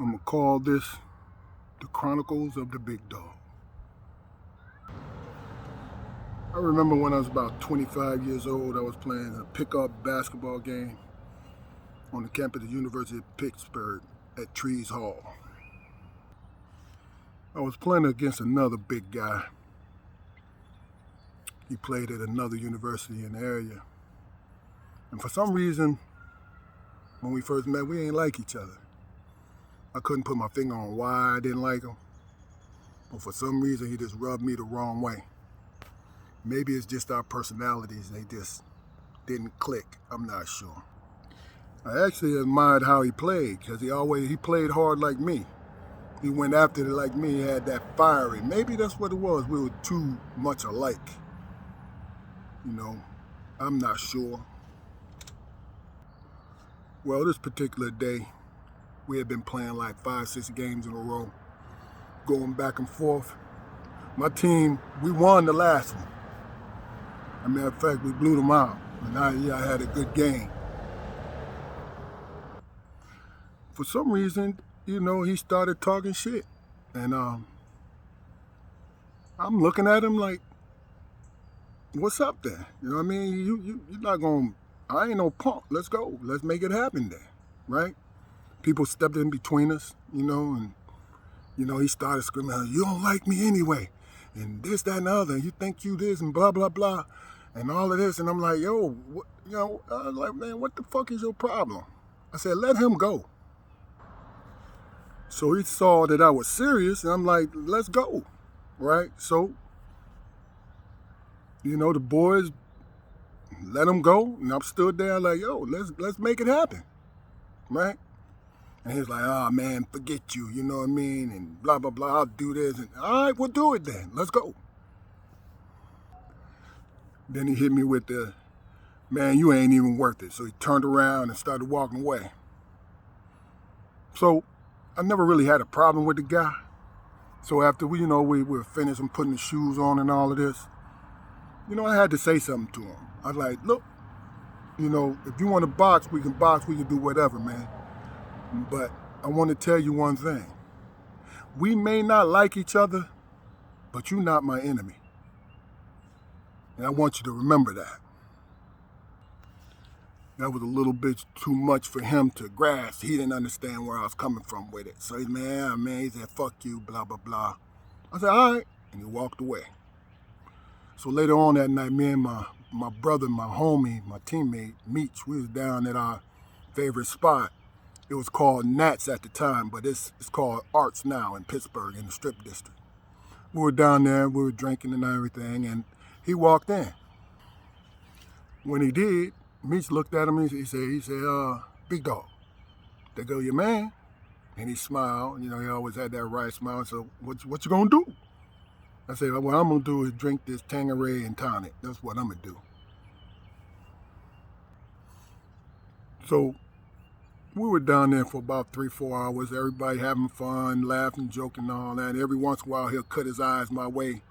I'm going to call this the Chronicles of the Big Dog. I remember when I was about 25 years old, I was playing a pickup basketball game on the campus of the University of Pittsburgh at Trees Hall. I was playing against another big guy. He played at another university in the area. And for some reason, when we first met, we ain't like each other. I couldn't put my finger on why I didn't like him. But for some reason, he just rubbed me the wrong way. Maybe it's just our personalities. They just didn't click. I'm not sure. I actually admired how he played because he played hard like me. He went after it like me. He had that fiery. Maybe that's what it was. We were too much alike. I'm not sure. Well, this particular day, we had been playing like 5-6 games in a row, going back and forth. My team, we won the last one. As a matter of fact, we blew them out. And I had a good game. For some reason, he started talking shit. And I'm looking at him like, what's up there? You know what I mean? You're not going, I ain't no punk. Let's go. Let's make it happen there, right? People stepped in between us, and, he started screaming, you don't like me anyway. And this, that, and the other. You think you this and blah, blah, blah. And all of this. And I'm like, yo, man, what the fuck is your problem? I said, let him go. So he saw that I was serious, and I'm like, let's go, right? So, the boys let him go, and I'm stood there like, yo, let's make it happen, right? And he's like, oh, man, forget you, you know what I mean? And blah, blah, blah, I'll do this. And all right, we'll do it then. Let's go. Then he hit me with the, man, you ain't even worth it. So he turned around and started walking away. So I never really had a problem with the guy. So after we were finished and putting the shoes on and all of this, I had to say something to him. I was like, look, if you want to box, we can do whatever, man. But I want to tell you one thing. We may not like each other, but you're not my enemy. And I want you to remember that. That was a little bit too much for him to grasp. He didn't understand where I was coming from with it. So he said, fuck you, blah, blah, blah. I said, all right. And he walked away. So later on that night, me and my brother, my homie, my teammate, Meech, we was down at our favorite spot. It was called Nats at the time, but it's called Arts now in Pittsburgh in the Strip District. We were down there, we were drinking and everything, and he walked in. When he did, Meech looked at him and he said, big dog, there go your man. And he smiled, he always had that right smile. So what you gonna do? I said, what I'm gonna do is drink this Tanqueray and tonic. That's what I'm gonna do. So we were down there for about 3-4 hours, everybody having fun, laughing, joking, and all that. Every once in a while, he'll cut his eyes my way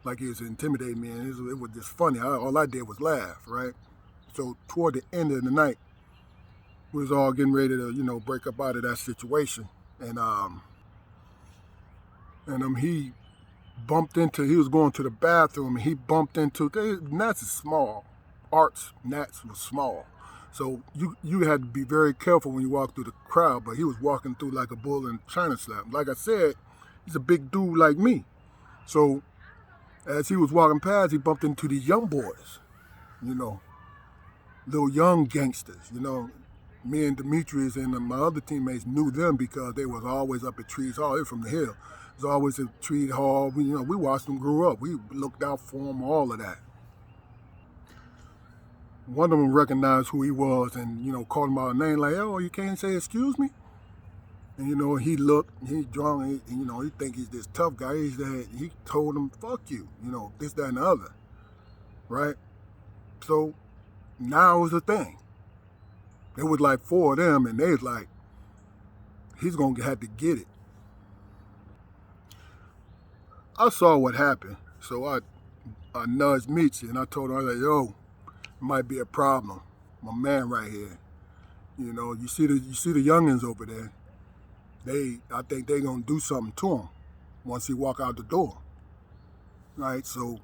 like he was intimidating me, and it was just funny. All I did was laugh, right? So toward the end of the night, we was all getting ready to, break up out of that situation. And he bumped into, he was going to the bathroom, and he bumped into, Nats is small. Arts, Nats was small. So you had to be very careful when you walk through the crowd, but he was walking through like a bull in China slap. Like I said, he's a big dude like me. So as he was walking past, he bumped into these young boys, little young gangsters, Me and Demetrius and my other teammates knew them because they was always up at Trees Hall. They're from the hill. It was always at Trees Hall. We watched them grow up. We looked out for them, all of that. One of them recognized who he was and, called him out a name like, oh, you can't say excuse me? And, he looked, he drunk, and, he think he's this tough guy. He told him, fuck you, this, that, and the other, right? So now it was a thing. It was like 4 of them, and they was like, he's going to have to get it. I saw what happened, so I nudged Meech, and I told him, I was like, yo, it might be a problem. My man right here. You see the youngins over there. I think they gonna do something to him once he walk out the door. Right? So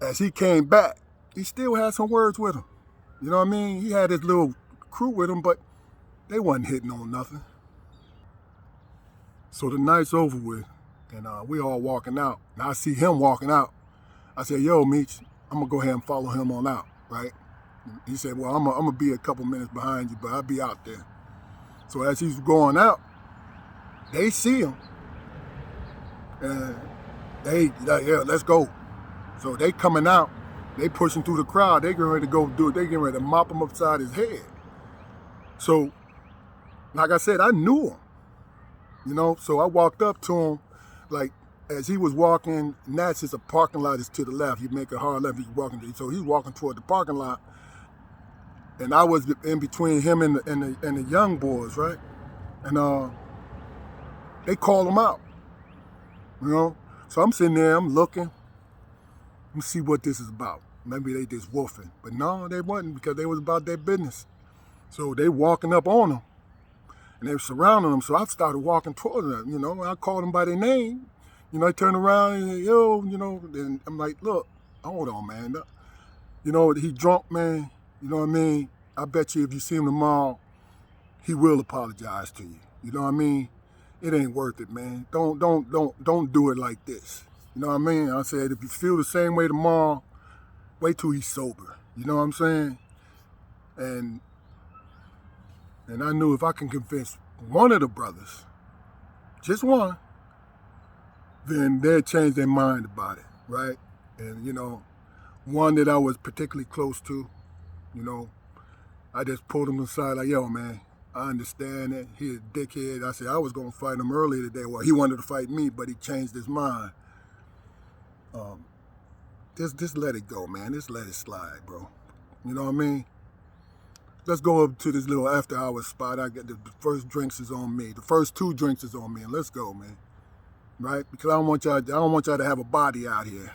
as he came back, he still had some words with him. You know what I mean? He had his little crew with him, but they wasn't hitting on nothing. So the night's over with, and we all walking out. And I see him walking out. I said, yo, Meech, I'm going to go ahead and follow him on out, right? He said, well, I'm going to be a couple minutes behind you, but I'll be out there. So as he's going out, they see him, and they like, yeah, let's go. So they coming out, they pushing through the crowd. They getting ready to go do it. They getting ready to mop him upside his head. So, like I said, I knew him, you know. So I walked up to him, like as he was walking. And that's just a parking lot is to the left. You make a hard left. He's walking. So he's walking toward the parking lot, and I was in between him and the young boys, right? And they call him out, you know. So I'm sitting there, I'm looking. Let me see what this is about. Maybe they just woofing. But no, they wasn't, because they was about their business. So they walking up on them, and they were surrounding them. So I started walking toward them, you know. And I called them by their name. You know, I turned around and said, yo, you know, and I'm like, look, hold on, man. You know, he drunk, man. You know what I mean? I bet you if you see him tomorrow, he will apologize to you. You know what I mean? It ain't worth it, man. Don't do it like this. You know what I mean? I said, if you feel the same way tomorrow, wait till he's sober. You know what I'm saying? And I knew if I can convince one of the brothers, just one, then they'd change their mind about it, right? And, you know, one that I was particularly close to, you know, I just pulled him aside like, yo, man, I understand that. He's a dickhead. I said, I was going to fight him earlier today. Well, he wanted to fight me, but he changed his mind. Just let it go, man. Just let it slide, bro. You know what I mean? Let's go up to this little after-hours spot. I got the first drinks is on me. The first 2 drinks is on me, and let's go, man. Right? Because I don't want y'all to have a body out here.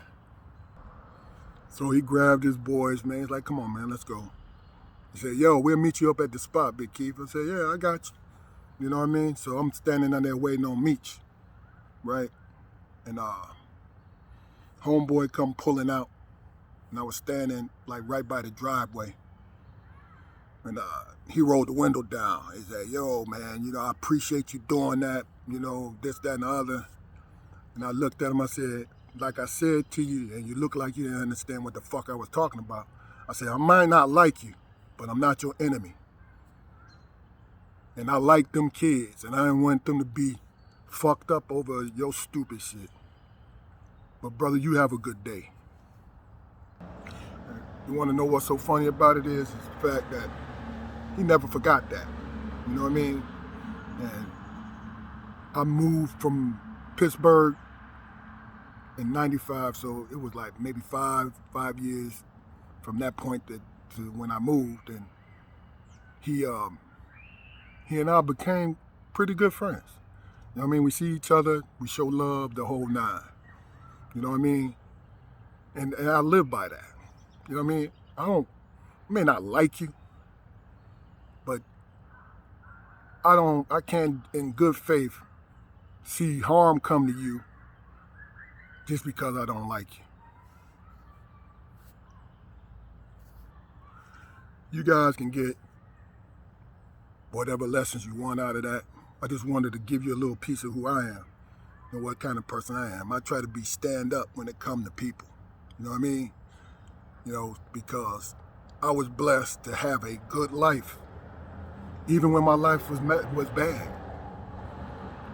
So he grabbed his boys, man. He's like, come on, man, let's go. He said, yo, we'll meet you up at the spot, Big Keith. I said, yeah, I got you. You know what I mean? So I'm standing on there waiting on Meech, right? And homeboy come pulling out, and I was standing like right by the driveway. And he rolled the window down. He said, yo, man, you know, I appreciate you doing that, you know, this, that, and the other. And I looked at him, I said, like I said to you, and you look like you didn't understand what the fuck I was talking about. I said, I might not like you, but I'm not your enemy. And I like them kids, and I didn't want them to be fucked up over your stupid shit. But brother, you have a good day. You want to know what's so funny about it is the fact that he never forgot that. You know what I mean? And I moved from Pittsburgh in '95, so it was like maybe five years from that point to when I moved, and he and I became pretty good friends. You know what I mean? We see each other, we show love, the whole nine. You know what I mean? And I live by that. You know what I mean? I may not like you, but I can't in good faith see harm come to you just because I don't like you. You guys can get whatever lessons you want out of that. I just wanted to give you a little piece of who I am and what kind of person I am. I try to be stand up when it comes to people. You know what I mean? You know, because I was blessed to have a good life, even when my life was bad.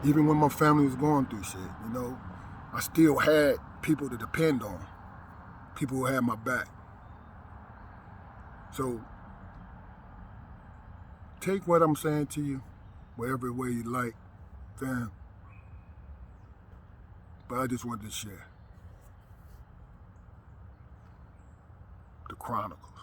Even when my family was going through shit, you know, I still had people to depend on, people who had my back. So take what I'm saying to you, whatever way you like, fam. But I just wanted to share the Chronicles.